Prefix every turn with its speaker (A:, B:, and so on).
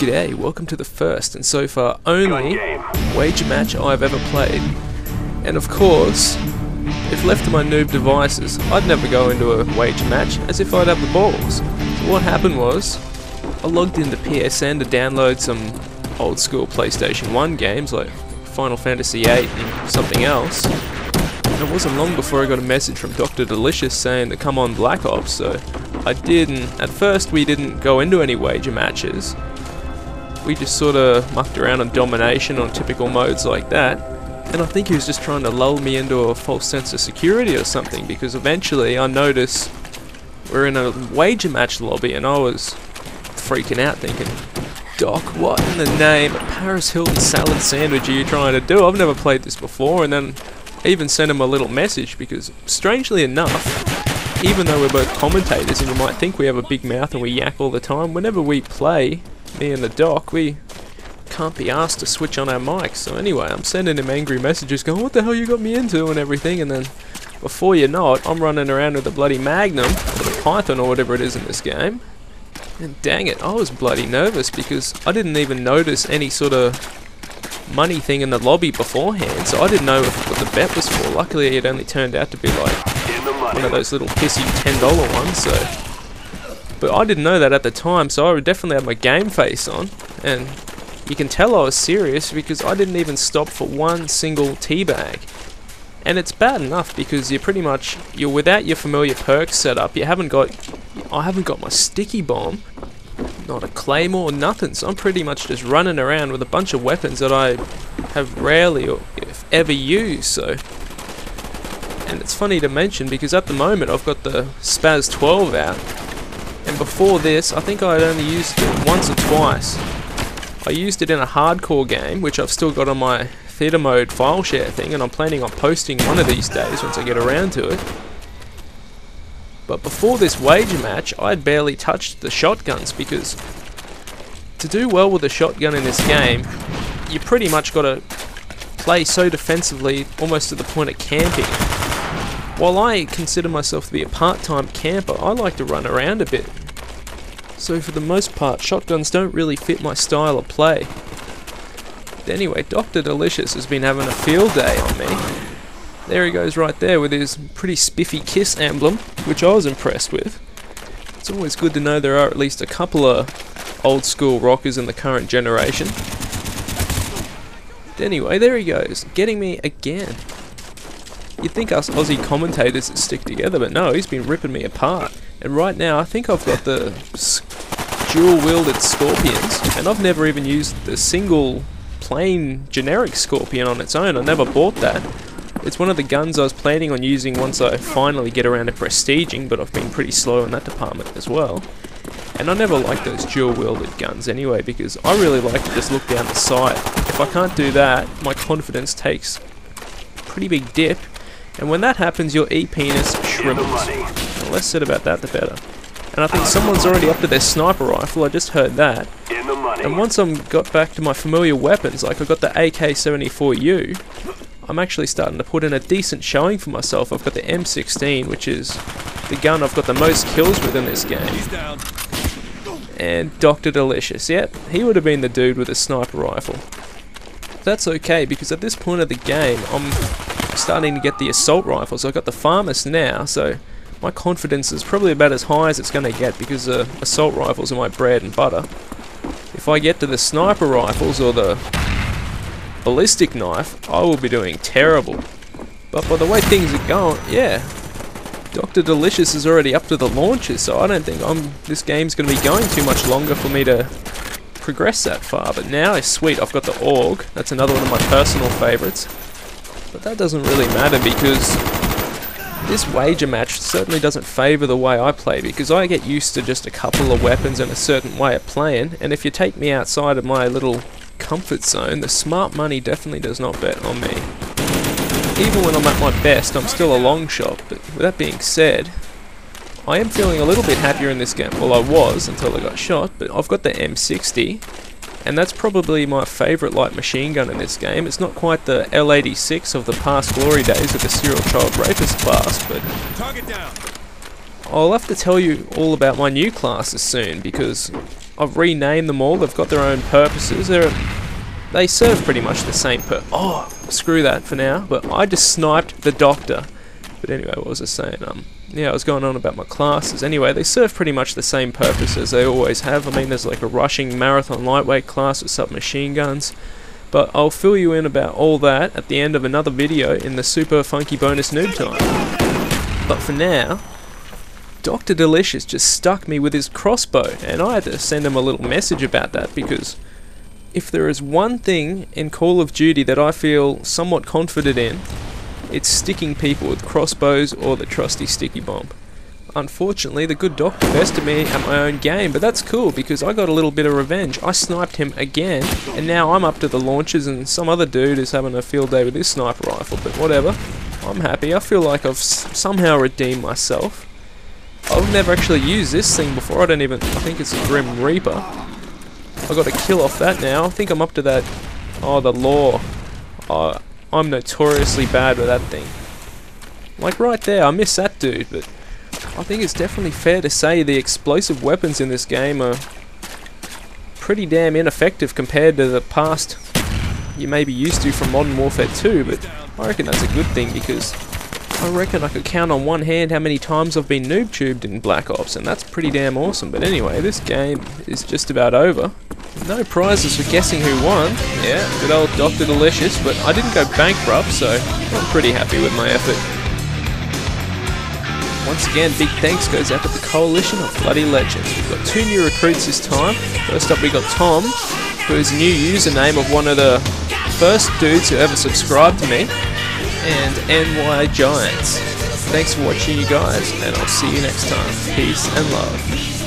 A: G'day, welcome to the first and so far only wager match I've ever played. And of course, if left to my noob devices, I'd never go into a wager match as if I'd have the balls. So what happened was, I logged into PSN to download some old school PlayStation 1 games like Final Fantasy 8 and something else. And it wasn't long before I got a message from Dr. Delicious saying to come on Black Ops, so I did, and at first we didn't go into any wager matches. We just sort of mucked around on domination on typical modes like that, and I think he was just trying to lull me into a false sense of security or something, because eventually I noticed we're in a wager match lobby and I was freaking out thinking, Doc, what in the name of Paris Hilton salad sandwich are you trying to do? I've never played this before. And then I even sent him a little message because, strangely enough, even though we're both commentators and you might think we have a big mouth and we yak all the time, whenever we play, me and the Doc, we can't be asked to switch on our mics. So anyway, I'm sending him angry messages going, what the hell you got me into and everything, and then before you know it, I'm running around with a bloody Magnum, or the Python or whatever it is in this game. And dang it, I was bloody nervous because I didn't even notice any sort of money thing in the lobby beforehand, so I didn't know what the bet was for. Luckily it only turned out to be like one of those little pissy $10 ones, so... But I didn't know that at the time, so I would definitely have my game face on, and you can tell I was serious because I didn't even stop for one single teabag. And it's bad enough because you're without your familiar perks set up. I haven't got my sticky bomb, not a claymore, nothing. So I'm pretty much just running around with a bunch of weapons that I have rarely or if ever used. So, and it's funny to mention because at the moment I've got the Spaz 12 out, and before this I think I had only used it once or twice. I used it in a hardcore game, which I've still got on my theatre mode file share thing, and I'm planning on posting one of these days once I get around to it. But before this wager match, I had barely touched the shotguns, because to do well with a shotgun in this game, you pretty much got to play so defensively, almost to the point of camping. While I consider myself to be a part-time camper, I like to run around a bit. So for the most part, shotguns don't really fit my style of play. But anyway, Dr. Delicious has been having a field day on me. There he goes right there with his pretty spiffy Kiss emblem, which I was impressed with. It's always good to know there are at least a couple of old school rockers in the current generation. But anyway, there he goes, getting me again. You'd think us Aussie commentators would stick together, but no, he's been ripping me apart. And right now, I think I've got the dual-wielded Scorpions, and I've never even used the single plain generic Scorpion on its own. I never bought that. It's one of the guns I was planning on using once I finally get around to prestiging, but I've been pretty slow in that department as well. And I never liked those dual-wielded guns anyway, because I really like to just look down the sight. If I can't do that, my confidence takes a pretty big dip, and when that happens, your e-penis shrivels. The less said about that, the better. And I think someone's already up to their sniper rifle, I just heard that. And once I got back to my familiar weapons, like I got the AK-74U, I'm actually starting to put in a decent showing for myself. I've got the M16, which is the gun I've got the most kills with in this game. And Dr. Delicious, yep, he would have been the dude with a sniper rifle. That's okay, because at this point of the game, I'm starting to get the assault rifles. I've got the Farmus now, so my confidence is probably about as high as it's going to get, because assault rifles are my bread and butter. If I get to the sniper rifles or the ballistic knife, I will be doing terrible. But by the way things are going, yeah, Dr. Delicious is already up to the launches, so I don't think this game's going to be going too much longer for me to progress that far. But now it's sweet, I've got the AUG, that's another one of my personal favourites. But that doesn't really matter because this wager match certainly doesn't favour the way I play, because I get used to just a couple of weapons and a certain way of playing, and if you take me outside of my little comfort zone, the smart money definitely does not bet on me. Even when I'm at my best, I'm still a long shot, but with that being said, I am feeling a little bit happier in this game. Well, I was until I got shot, but I've got the M60, and that's probably my favourite light machine gun in this game. It's not quite the L86 of the past glory days with the serial child rapist class, but I'll have to tell you all about my new classes soon, because I've renamed them all. They've got their own purposes. They serve pretty much the same oh, screw that for now. But I just sniped the doctor. But anyway, what was I saying? Yeah, I was going on about my classes. Anyway, they serve pretty much the same purpose as they always have. I mean, there's like a rushing marathon lightweight class with submachine guns. But I'll fill you in about all that at the end of another video in the super funky bonus noob time. But for now, Dr. Delicious just stuck me with his crossbow, and I had to send him a little message about that, because if there is one thing in Call of Duty that I feel somewhat confident in, it's sticking people with crossbows or the trusty sticky bomb. Unfortunately, the good doctor bested me at my own game, but that's cool because I got a little bit of revenge. I sniped him again, and now I'm up to the launchers, and some other dude is having a field day with his sniper rifle, but whatever. I'm happy. I feel like I've somehow redeemed myself. I've never actually used this thing before. I think it's a Grim Reaper. I got a kill off that now. I think I'm up to that. Oh, the law. I'm notoriously bad with that thing. Like right there, I missed that dude, but I think it's definitely fair to say the explosive weapons in this game are pretty damn ineffective compared to the past you may be used to from Modern Warfare 2, but I reckon that's a good thing, because I reckon I could count on one hand how many times I've been noob-tubed in Black Ops, and that's pretty damn awesome. But anyway, this game is just about over. No prizes for guessing who won. Yeah, good old Dr. Delicious, but I didn't go bankrupt, so I'm pretty happy with my effort. Once again, big thanks goes out to the Coalition of Bloody Legends. We've got 2 new recruits this time. First up we got Tom, who is a new username of one of the first dudes who ever subscribed to me, and NY Giants. Thanks for watching, you guys, and I'll see you next time. Peace and love.